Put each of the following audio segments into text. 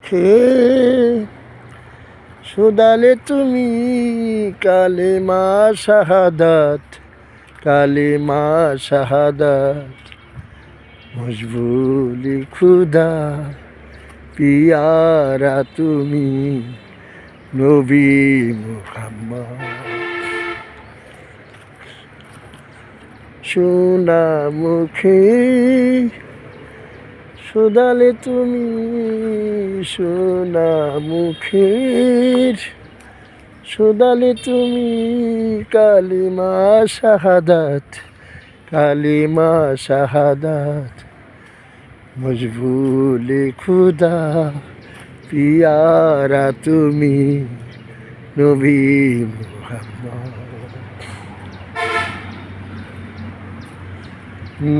মুখে শোধালে তুমি কালেমা শাহাদাত, কালেমা শাহাদাত। মজবুলি খুদা পিয়ারা তুমি নবী মুহাম্মদ। সোনা মুখে শোধালে তুমি সোনা মুখের, শোধালে তুমি কালিমা শাহাদাত, কালিমা শাহাদাত। মজবুলে খুদা পিয়ারা তুমি নবী মুহাম্মদ।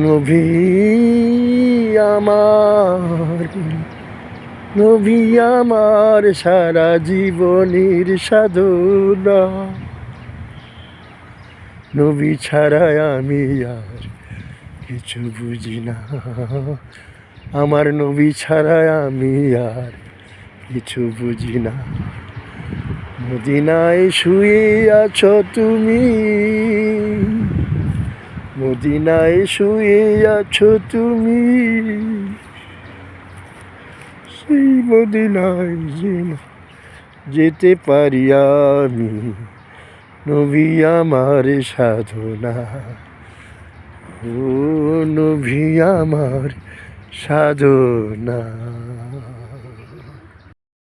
নবী আমার, নবী আমার সারা জীবনের সাধনা। নবী ছাড়া আমি আর কিছু বুঝি না, আমার নবী ছাড়া আমি আর কিছু বুঝি না। মদিনায় শুয়ে আছো তুমি, মদিনায় শুয়ে আছো তুমি, সেই মদিনায় যেতে পারি আমি, নবী আমার সাধনা। ও নবী আমার সাধনা।